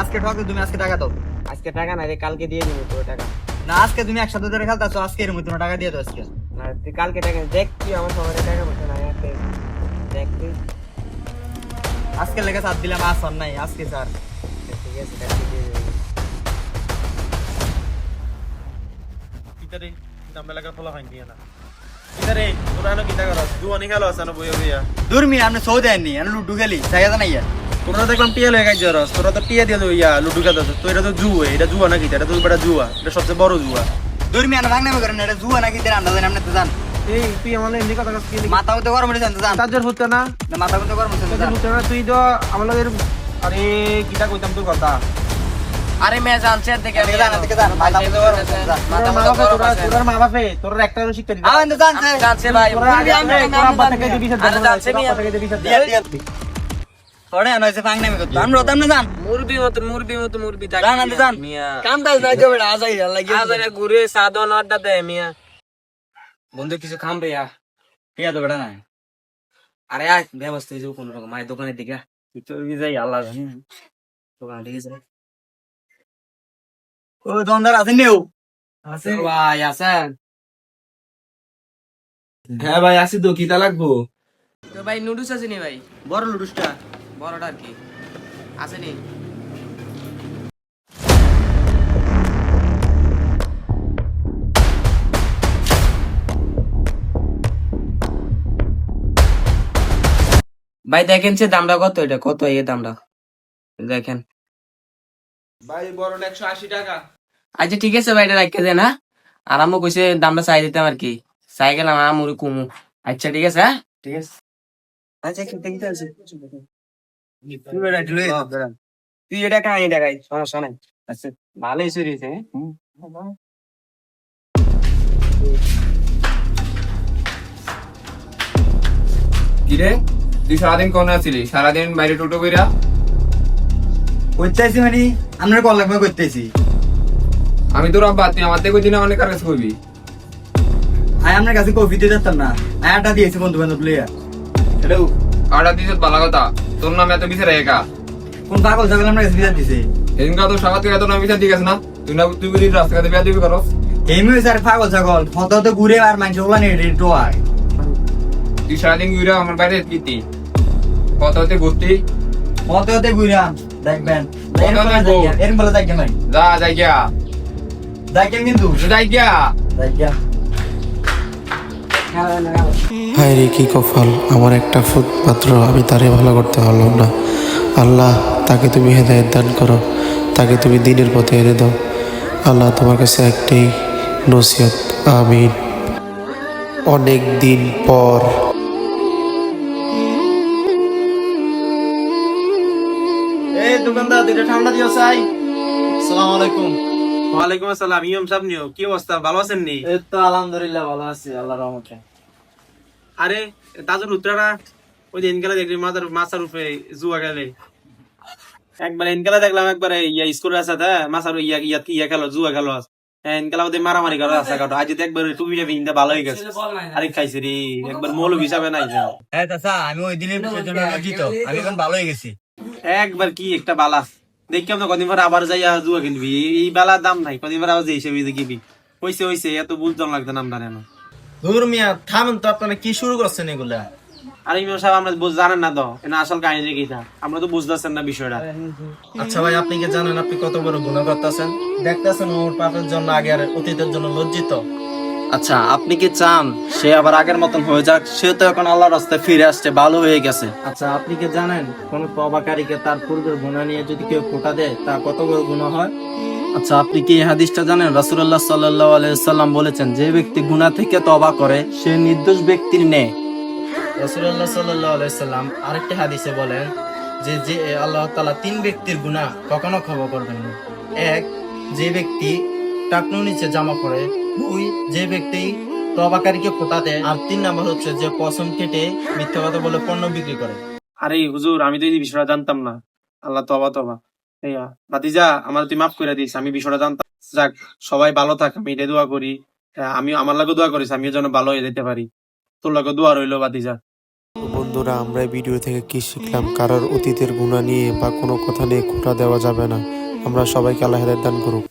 আজকে ঠকলে তুমি আজকে টাকা দাও। আজকে টাকা নাই রে, কালকে দিয়ে দিব তোর টাকা। না আজকে তুমি একসাথে ধরে খেলতেছো, আজকে এর মধ্যে টাকা দিয়ে দাও আজকে। না তুই কালকে টাকা দেখ, তুই আমার সবার টাকা পয়সা নাই আছে, দেখ তুই। আজকে লেগে সাত দিলাম, আজ আর নাই আজকে স্যার। ঠিক আছে, কালকে দিয়ে দেবো। কিতারে দাম লাগা তোলা হয় না কিতারে তোরা আনো কিতা করস দুয়ানি খেলো আসানো বইয়া বইয়া দূর মি আপনি সৌ দেননি, আমি লুডু খেলি জায়গা নাই আর। তোরা দেখলাম টিয়া লয়ে গাইছ রস, তোরা তো টিয়া দিয়ে ইয়া লুডু খেতে তো এটা তো জুয়া, এটা জুয়া নাকি? এটা তো বেটা জুয়া, এটা সবচেয়ে বড় জুয়া। দূর মি আনা ভাঙনামে করেন, এটা জুয়া নাকি দেন আমরা জানি, আপনি তো জান। এই তুই আমার এমনি কথা কাজ কি মাথা মতো গরম হয়ে জানতে জান, তাজর হচ্ছে না, না মাথা মতো গরম হয়ে তাজর জান। হচ্ছে না, তুই তো আমার লগের আরে কিটা কইতাম তোর কথা। আরে মে জানছে দেখে এদিকে জান, এদিকে জান, মাথা মতো গরম হয়ে জান। মাথা মতো গরম আছে। তোর মা বাপে তোর একটা শিক্ষা দিতে আমি তো জানছে। জানছে ভাই, তোরা আগে আমি তোর আব্বা থেকে দিবি আরে জানছে মি দিয়া দিয়া থোড়ে আনো এসে ভাঙনামে করতে আমরা তো আপনি জান। মুরবি মতো মুরবি থাক জান আপনি জান, মিয়া। কাম কাজ নাই যাবে আজাই লাগি। আজারে ঘুরে সাদন আড্ডা দে মিয়া। বন্ধু কিছু খাম রে ইয়া। ঠিক আছে বেটা না আরে আয় ব্যবস্থা হয়ে যাবো কোন রকম, আয় দোকানের দিকে আয়। তুই কি যাই আল্লাহ জানে। দোকানের দিকে যাই। ও দোকানদার আছেন নিও আছে ভাই, আছেন? হ্যাঁ ভাই আসি তো, কিটা লাগবো? তো ভাই নুডলস আছে নি ভাই? বড় লুডুসটা বড়টা আর কি আছে নি? ভাই দেখেন সে দামটা কত, এটা কত এই দামটা দেখেন। ভাই বড়টা 180 টাকা। আচ্ছা ঠিক আছে ভাই, এটা রাখতে দেন। হ্যাঁ, আর আম্মু কইছে দামটা চাই দিতাম আর কি, চাই গেলাম আমুর কুমু। আচ্ছা ঠিক আছে, হ্যাঁ ঠিক আছে। আচ্ছা ঠিক আছে, তুই এটা খাই, এটা খাই, সমস্যা নাই। আচ্ছা ভালোই চুরি হয়েছে। কিরে তুই সারাদিন কোন আছিলি? সারাদিন বাইরে টোটো কইরা? করতেছি মানে আপনার কল লাগবে করতেছি। আমি তোর আব্বা, তুই আমার থেকে দিনে অনেক কাজ করবি। আয় আপনার কাছে কফি দিয়ে যাচ্তাম না, আয়াটা দিয়েছি বন্ধু বান্ধব লইয়া। হ্যালো আড়া দিস ভালো কথা, তোর নাম এত বিচারে একা? কোন পাগল ছাগল আপনার কাছে বিচার দিছে? সেদিনকে তোর সাবাত এত নাম বিচার দিয়ে গেছে না? তুই না তুই বুঝি রাস্তাঘাটে বিয়া দিবি করস? এমনি স্যার পাগল ছাগল হত হত ঘুরে আর মানুষ ওলা নেই রেটো আর তুই সারাদিন ঘুরে আমার বাইরে কীর্তি কত হতে ঘুরতি? হত হতে ঘুরাম দেখবেন। কত হতে ঘুর? এরম বলে দেখবেন ভাই, যা যাই গিয়া, দেখবেন কিন্তু যাই গিয়া। দেখিয়া হায় রে কি কপাল, আমার একটা ফুট মাত্র, আমি তারে ভালো করতে পারলাম না। আল্লাহ তাকে তুমি হেদায়েত দান করো, তাকে তুমি দিনের পথে এনে দাও। আল্লাহ তোমার কাছে একটাই নসিহত, আমিন। অনেক দিন পর এই দোকানদার দুইটা ঠান্ডা দিও চাই। আসসালামু আলাইকুম। ওয়ালাইকুম আসসালাম। ইয়ম সাহেব নিও, কি অবস্থা, ভালো আছেন নি? এই তো আলহামদুলিল্লাহ ভালো আছি আল্লাহর রহমতে। আরে তাজুর উত্তরাটা ওই দিন গেলে দেখলি মাথার উপরে জুয়া গেলে একবার এনকালা দেখলাম, একবারে ইয়া স্কুলের সাথে মাথার ইয়া ইয়া ইয়া খেলো, জুয়া খেলো। এনকালা ওদের মারামারি করো রাস্তা কাটো। আজ যদি একবার টুপিটা ভিনতে ভালো হয়ে গেছে। আরে খাইছে রে একবার মৌলবি হিসাবে নাই যাও। হ্যাঁ চাচা, আমি ওই দিনের জন্য লজ্জিত, আমি এখন ভালো হয়ে গেছি। একবার কি একটা বালা দেখলাম না, কদিন পর আবার যাইয়া জুয়া কিনবি। এই বালার দাম নাই, কদিন পর আবার যে হিসেবে কিনবি। হইছে হইছে, এত বুঝতাম লাগতো নাম জানে না। ধুর মিয়া থামেন তো, আপনারা কি শুরু করছেন এগুলা? আরে ইমাম সাহেব আমরা জানেন না তো এটা আসল কাহিনী কিটা, আমরা তো বুঝতেছেন না বিষয়টা। আচ্ছা ভাই, আপনি কি জানেন আপনি কত বড় গুনাহ করতেছেন? দেখতেছেন ওর পাপের জন্য আগে আর অতীতের জন্য লজ্জিত। আচ্ছা আপনি কি চান সে আবার আগের মতন হয়ে যাক? সে তো এখন আল্লাহর রাস্তায় ফিরে আসছে, ভালো হয়ে গেছে। আচ্ছা আপনি কি জানেন কোন তওবাকারীকে তার পূর্বের গুনাহ নিয়ে যদি কেউ খোটা দেয় তা কত বড় গুনাহ হয়? আচ্ছা আপনি কি এই হাদিসটা জানেন? রাসূলুল্লাহ সাল্লাল্লাহু আলাইহি ওয়াসাল্লাম বলেছেন, যে ব্যক্তি গুনাহ থেকে তওবা করে সে নির্দোষ ব্যক্তির ন্যায়। রাসূলুল্লাহ সাল্লাল্লাহু আলাইহি ওয়াসাল্লাম আরেকটি হাদিসে বলেন যে যে আল্লাহ তাআলা তিন ব্যক্তির গুনাহ কখনো ক্ষমা করবেন না। এক, যে ব্যক্তি টাকনুর নিচে জামা পরে। দুই, যে ব্যক্তি তওবাকারীকে খোঁটা দেয়। আর তিন নাম্বার হচ্ছে যে কসম কেটে মিথ্যা কথা বলে পণ্য বিক্রি করে। আরে হুজুর, আমি তো এই বিষয়টা জানতাম না। আল্লাহ তওবা তওবা। এইয়া ভাতিজা, আমার তুই মাফ করে দিস, আমি বিষয়টা জানতাম। যাক, সবাই ভালো থাক, আমি এটা দোয়া করি। আমি আমার লাগে দোয়া করিস, আমিও যেন ভালো হয়ে যেতে পারি। তোর লাগে দোয়া রইলো ভাতিজা। তো বন্ধুরা, আমরা এই ভিডিও থেকে কি শিখলাম? কারোর অতীতের গুণা নিয়ে বা কোনো কথা নিয়ে খোঁটা দেওয়া যাবে না। আমরা সবাইকে আল্লাহ হেদায়েত দান করুক।